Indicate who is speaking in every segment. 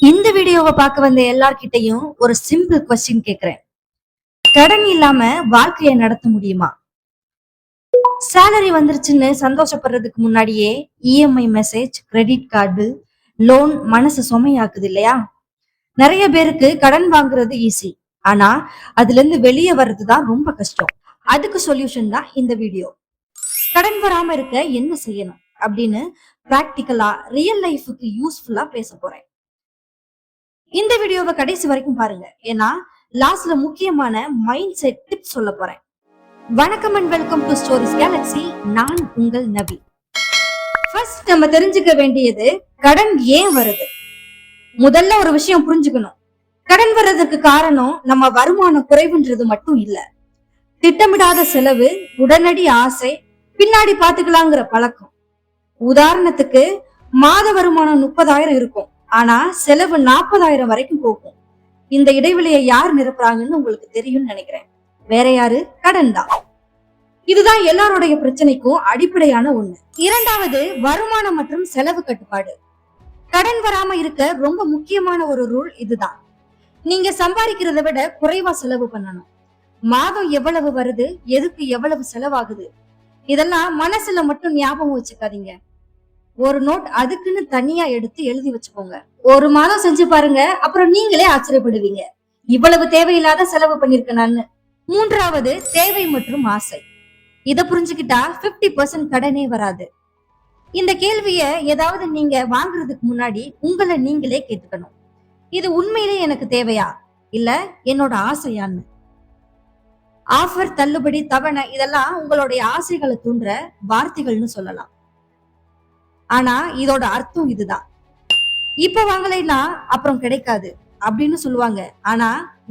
Speaker 1: இந்த வீடியோவை பார்க்க வந்த எல்லார்கிட்டையும் ஒரு சிம்பிள் கொஸ்டின் கேக்குறேன். கடன் இல்லாம வாழ்க்கையை நடத்த முடியுமா? சேலரி வந்துருச்சுன்னு சந்தோஷப்படுறதுக்கு முன்னாடியே EMI message, credit card, loan மனசு சுமையாக்குது இல்லையா? நிறைய பேருக்கு கடன் வாங்குறது ஈஸி, ஆனா அதுல இருந்து வெளியே வர்றதுதான் ரொம்ப கஷ்டம். அதுக்கு சொல்யூஷன் தான் இந்த வீடியோ. கடன் வராம இருக்க என்ன செய்யணும் அப்படின்னு பிராக்டிக்கலா ரியல் லைஃபுக்கு யூஸ்ஃபுல்லா பேச போறேன். இந்த வீடியோவை கடைசி வரைக்கும் பாருங்க, ஏன்னா லாஸ்ட்ல முக்கியமான மைண்ட் செட் டிப்ஸ் சொல்ல போறேன். வணக்கம் and welcome to stories Galaxy. நான் உங்கள் நபி. ஃபர்ஸ்ட் நம்ம தெரிஞ்சுக்க வேண்டியது கடன் ஏன் வருது. முதல்ல ஒரு விஷயம் புரிஞ்சுக்கணும். கடன் வர்றதுக்கு காரணம் நம்ம வருமானம் குறைவுன்றது மட்டும் இல்ல. திட்டமிடாத செலவு, உடனடி ஆசை, பின்னாடி பாத்துக்கலாங்கிற பழக்கம். உதாரணத்துக்கு மாத வருமானம் 30,000 இருக்கும், ஆனா செலவு 40,000 வரைக்கும் போகும். இந்த இடைவெளியை யார் நிரப்புறாங்கன்னு உங்களுக்கு தெரியும்னு நினைக்கிறேன். வேற யாரு? கடன் தான். இதுதான் எல்லாருடைய பிரச்சனைக்கும் அடிப்படையான ஒண்ணு. இரண்டாவது, வருமானம் மற்றும் செலவு கட்டுப்பாடு. கடன் வராம இருக்க ரொம்ப முக்கியமான ஒரு ரூல் இதுதான். நீங்க சம்பாதிக்கிறத விட குறைவா செலவு பண்ணணும். மாதம் எவ்வளவு வருது, எதுக்கு எவ்வளவு செலவாகுது, இதெல்லாம் மனசுல மட்டும் ஞாபகம் வச்சுக்காதீங்க. ஒரு நோட் அதுக்குன்னு தனியா எடுத்து எழுதி வச்சுக்கோங்க. ஒரு மாதம் செஞ்சு பாருங்க, அப்புறம் நீங்களே ஆச்சரியப்படுவீங்க, இவ்வளவு தேவையில்லாத செலவு பண்ணிருக்கேன்னு. மூன்றாவது, தேவை மற்றும் ஆசை. இத புரிஞ்சுக்கிட்டா 50% கடனே வராது. இந்த கேள்விய ஏதாவது நீங்க வாங்குறதுக்கு முன்னாடி உங்களை நீங்களே கேட்டுக்கணும். இது உண்மையிலே எனக்கு தேவையா, இல்ல என்னோட ஆசையான்னு. ஆஃபர், தள்ளுபடி, தவணை இதெல்லாம் உங்களுடைய ஆசைகளை தூண்டுற வார்த்தைகள்னு சொல்லலாம். ஆனா இதோட அர்த்தம் இதுதான். இப்ப வாங்கலைன்னா அப்புறம் கிடைக்காது அப்படின்னு சொல்லுவாங்க. ஆனா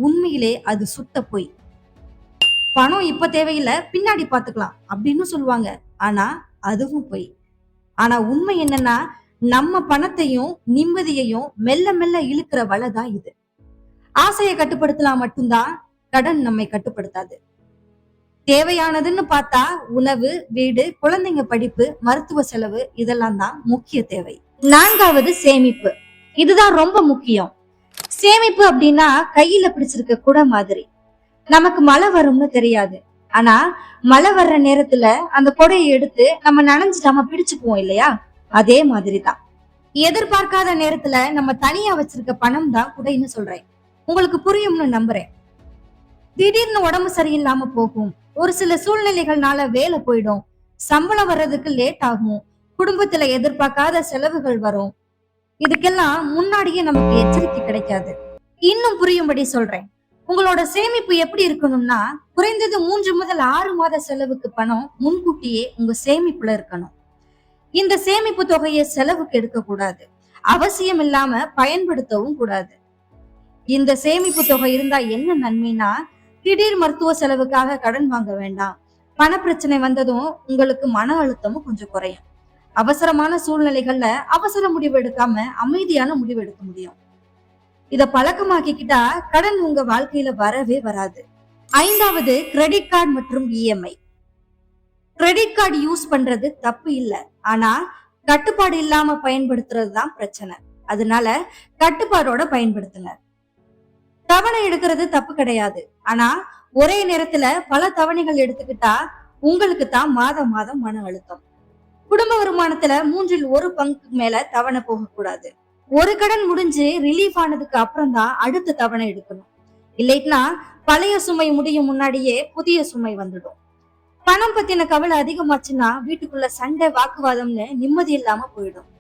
Speaker 1: உண்மையிலே அது சுத்த போய். பணம் இப்ப தேவையில்லை, பின்னாடி பாத்துக்கலாம் அப்படின்னு சொல்லுவாங்க. ஆனா அதுவும் போய். ஆனா உண்மை என்னன்னா, நம்ம பணத்தையும் நிம்மதியையும் மெல்ல மெல்ல இழுக்கிற வலைதான் இது. ஆசையை கட்டுப்படுத்தலாம் மட்டும்தான், கடன் நம்மை கட்டுப்படுத்தாது. தேவையானதுன்னு பார்த்தா உணவு, வீடு, குழந்தைங்க படிப்பு, மருத்துவ செலவு இதெல்லாம் தான் முக்கிய தேவை. நான்காவது, சேமிப்பு. இதுதான் ரொம்ப முக்கியம். சேமிப்பு அப்படின்னா கையில பிடிச்சிருக்க குடை மாதிரி. நமக்கு மழை வரும்னு தெரியாது, ஆனா மழை வர்ற நேரத்துல அந்த கொடையை எடுத்து நம்ம நனைஞ்சிட்டாம பிடிச்சுக்குவோம் இல்லையா? அதே மாதிரிதான் எதிர்பார்க்காத நேரத்துல நம்ம தனியா வச்சிருக்க பணம் தான் குடைன்னு சொல்றேன். உங்களுக்கு புரியும்னு நம்புறேன். திடீர்னு உடம்பு சரியில்லாம போகும், ஒரு சில சூழ்நிலைகள்னால வேலை போயிடும், சம்பளம் வர்றதுக்கு லேட் ஆகும், குடும்பத்துல எதிர்பார்க்காத செலவுகள் வரும். இதுக்கெல்லாம் முன்னாடியே நமக்கு எச்சரிக்கை கிடைக்காது. இன்னும் புரியும்படி சொல்றேன். உங்களோட சேமிப்பு எப்படி இருக்கணும்னா, குறைந்தது 3 முதல் 6 மாத செலவுக்கு பணம் முன்கூட்டியே உங்க சேமிப்புல இருக்கணும். இந்த சேமிப்பு தொகையை செலவுக்கு எடுக்க கூடாது, அவசியம் இல்லாம பயன்படுத்தவும் கூடாது. இந்த சேமிப்பு தொகை இருந்தா என்ன நன்மைனா, திடீர் மருத்துவ செலவுக்காக கடன் வாங்க வேண்டாம். பண பிரச்சனை வந்ததும் உங்களுக்கு மன அழுத்தமும் கொஞ்சம் குறையும். அவசரமான சூழ்நிலைகள்ல அவசர முடிவு எடுக்காம அமைதியான முடிவு எடுக்க முடியும். இத பழக்கமாக்கிக்கிட்டா கடன் உங்க வாழ்க்கையில வரவே வராது. ஐந்தாவது, கிரெடிட் கார்டு மற்றும் இஎம்ஐ. கிரெடிட் கார்டு யூஸ் பண்றது தப்பு இல்ல, ஆனா கட்டுப்பாடு இல்லாம பயன்படுத்துறது தான் பிரச்சனை. அதனால கட்டுப்பாடோட பயன்படுத்துங்க. தவணை எடுக்கிறது தப்பு கிடையாது, ஆனா ஒரே நேரத்துல பல தவணைகள் எடுத்துக்கிட்டா உங்களுக்கு தான் மாதம் மாதம் மன அழுத்தம். குடும்ப வருமானத்துல 1/3 மேல தவணை போக கூடாது. ஒரு கடன் முடிஞ்சு ரிலீஃப் ஆனதுக்கு அப்புறம் தான் அடுத்த தவணை எடுக்கணும். இல்லைன்னா பழைய சுமை முடியும் முன்னாடியே புதிய சுமை வந்துடும். பணம் பத்தின கவலை அதிகமாச்சுன்னா வீட்டுக்குள்ள சண்டை, வாக்குவாதம்னு நிம்மதி இல்லாம போயிடும்.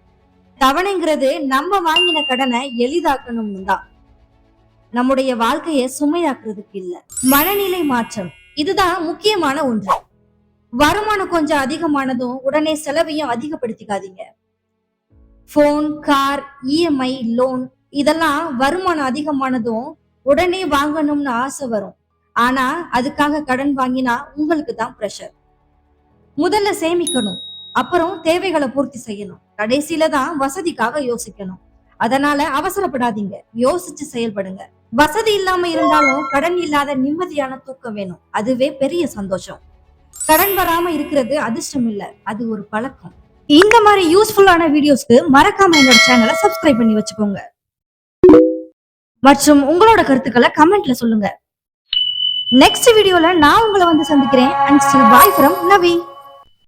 Speaker 1: தவணைங்கிறது நம்ம வாங்கின கடனை எளிதாக்கணும்னு தான், நம்முடைய வாழ்க்கையை சுமையாக்குறதுக்கு இல்ல. மனநிலை மாற்றம், இதுதான் முக்கியமான ஒன்று. வருமானம் கொஞ்சம் அதிகமானதும் உடனே செலவையும் அதிகப்படுத்திக்காதீங்க. போன், கார், இஎம்ஐ, லோன் இதெல்லாம் வருமானம் அதிகமானதும் உடனே வாங்கணும்னு ஆசை வரும். ஆனா அதுக்காக கடன் வாங்கினா உங்களுக்கு தான் பிரஷர். முதல்ல சேமிக்கணும், அப்புறம் தேவைகளை பூர்த்தி செய்யணும், கடைசியில தான் வசதிக்காக யோசிக்கணும். அதனால அவசரப்படாதீங்க, யோசிச்சு செயல்படுங்க. வசதி இல்லாம இருந்தாலும் கடன் இல்லாத நிம்மதியான தூக்கம் வேணும், அதுவே பெரிய சந்தோஷம். கடன் வராம இருக்கிறது அதிர்ஷ்டம் இல்ல, அது ஒரு பழக்கம். இந்த மாதிரி யூஸ்ஃபுல்லான வீடியோஸ்க்கு மறக்காம என்னோட சேனலை சப்ஸ்கிரைப் பண்ணி வச்சுக்கோங்க. மற்றும் உங்களோட கருத்துக்களை கமெண்ட்ல சொல்லுங்க. நெக்ஸ்ட் வீடியோல நான் உங்களை வந்து சந்திக்கிறேன். And still bye from Navi.